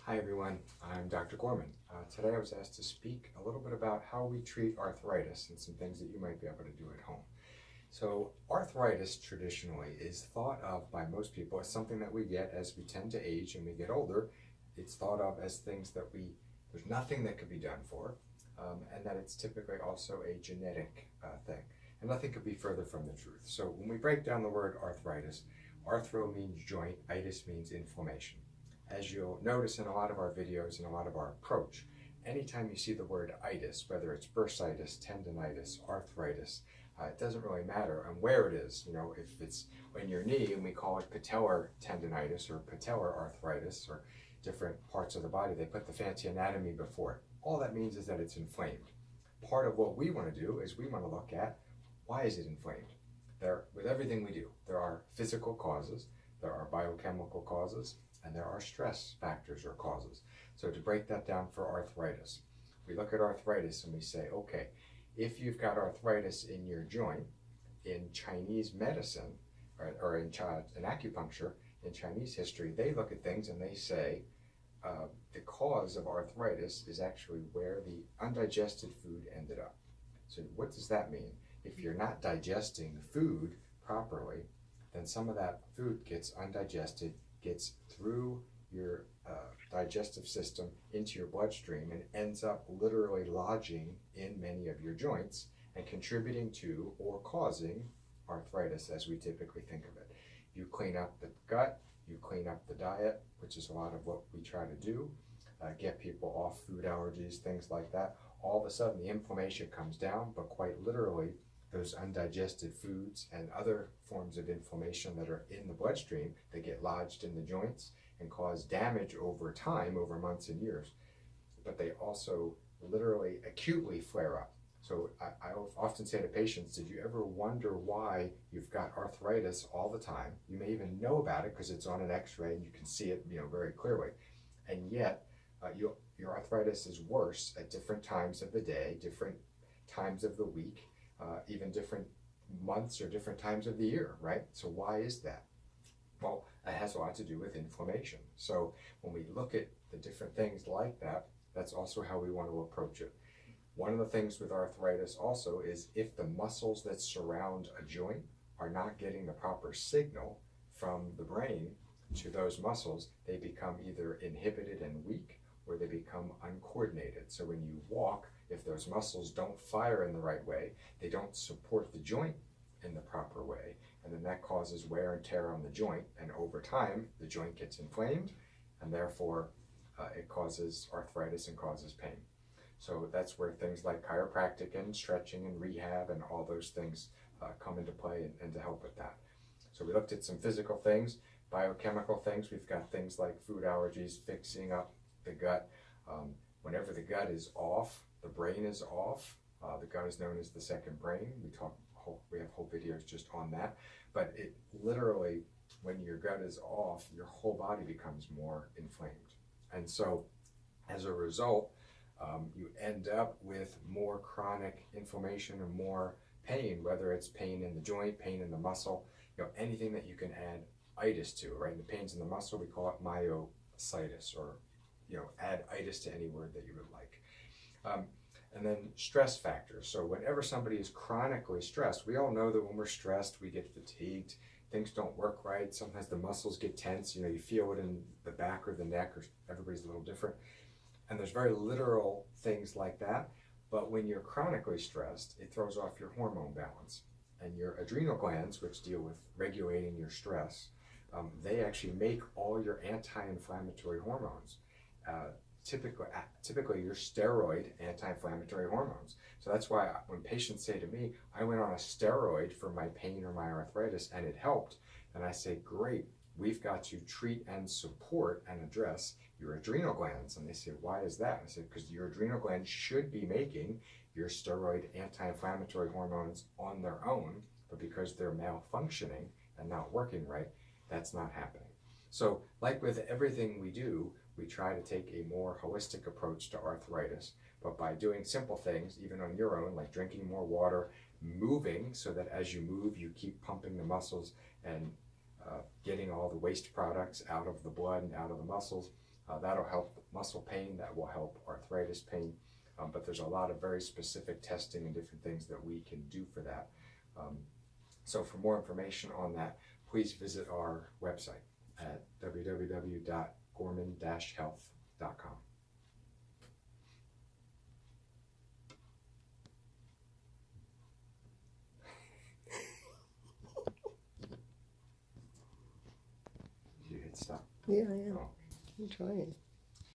Hi everyone, I'm Dr. Gorman. Today I was asked to speak a little bit about how we treat arthritis and some things that you might be able to do at home. So arthritis traditionally is thought of by most people as something that we get as we tend to age and we get older. It's thought of as things that there's nothing that could be done for, and that it's typically also a genetic thing. And nothing could be further from the truth. So when we break down the word arthritis, arthro means joint, itis means inflammation. As you'll notice in a lot of our videos and a lot of our approach, anytime you see the word itis, whether it's bursitis, tendonitis, arthritis, it doesn't really matter on where it is. You know, if it's in your knee and we call it patellar tendonitis or patellar arthritis or different parts of the body, they put the fancy anatomy before it. All that means is that it's inflamed. Part of what we want to do is we want to look at why is it inflamed? With everything we do, there are physical causes, there are biochemical causes, and there are stress factors or causes. So to break that down for arthritis, we look at arthritis and we say, okay, if you've got arthritis in your joint, in Chinese medicine, or in acupuncture, in Chinese history, they look at things and they say the cause of arthritis is actually where the undigested food ended up. So what does that mean? If you're not digesting food properly, then some of that food gets undigested, gets through your digestive system into your bloodstream and ends up literally lodging in many of your joints and contributing to or causing arthritis as we typically think of it. You clean up the gut, you clean up the diet, which is a lot of what we try to do, get people off food allergies, things like that. All of a sudden the inflammation comes down, but quite literally those undigested foods and other forms of inflammation that are in the bloodstream, they get lodged in the joints and cause damage over time, over months and years. But they also literally acutely flare up. So I often say to patients, did you ever wonder why you've got arthritis all the time? You may even know about it because it's on an x-ray and you can see it, very clearly. And yet your arthritis is worse at different times of the day, different times of the week, even different months or different times of the year, right? So why is that? Well, it has a lot to do with inflammation. So when we look at the different things like that, that's also how we want to approach it. One of the things with arthritis also is if the muscles that surround a joint are not getting the proper signal from the brain to those muscles, they become either inhibited and weak or they become uncoordinated. So when you walk, if those muscles don't fire in the right way, they don't support the joint in the proper way, and then that causes wear and tear on the joint, and over time the joint gets inflamed, and therefore it causes arthritis and causes pain. So that's where things like chiropractic and stretching and rehab and all those things come into play and to help with that. So we looked at some physical things, biochemical things. We've got things like food allergies, fixing up the gut. Whenever the gut is off, the brain is off. The gut is known as the second brain. We have whole videos just on that. But it literally, when your gut is off, your whole body becomes more inflamed. And so as a result, you end up with more chronic inflammation and more pain, whether it's pain in the joint, pain in the muscle, anything that you can add itis to, right? The pains in the muscle, we call it myositis, or add itis to any word that you would like. And then stress factors. So whenever somebody is chronically stressed, we all know that when we're stressed, we get fatigued, things don't work right, sometimes the muscles get tense, you feel it in the back or the neck, or everybody's a little different. And there's very literal things like that, but when you're chronically stressed, it throws off your hormone balance. And your adrenal glands, which deal with regulating your stress, they actually make all your anti-inflammatory hormones. Typically your steroid anti-inflammatory hormones. So that's why when patients say to me, I went on a steroid for my pain or my arthritis and it helped, and I say, great, we've got to treat and support and address your adrenal glands. And they say, why is that? I said, because your adrenal glands should be making your steroid anti-inflammatory hormones on their own, but because they're malfunctioning and not working right, that's not happening. So like with everything we do, we try to take a more holistic approach to arthritis, but by doing simple things, even on your own, like drinking more water, moving, so that as you move, you keep pumping the muscles and getting all the waste products out of the blood and out of the muscles, That'll help muscle pain, that will help arthritis pain, but there's a lot of very specific testing and different things that we can do for that. So for more information on that, please visit our website at www.gorman-health.com. You hit stop. Yeah, I am. Oh. I'm trying.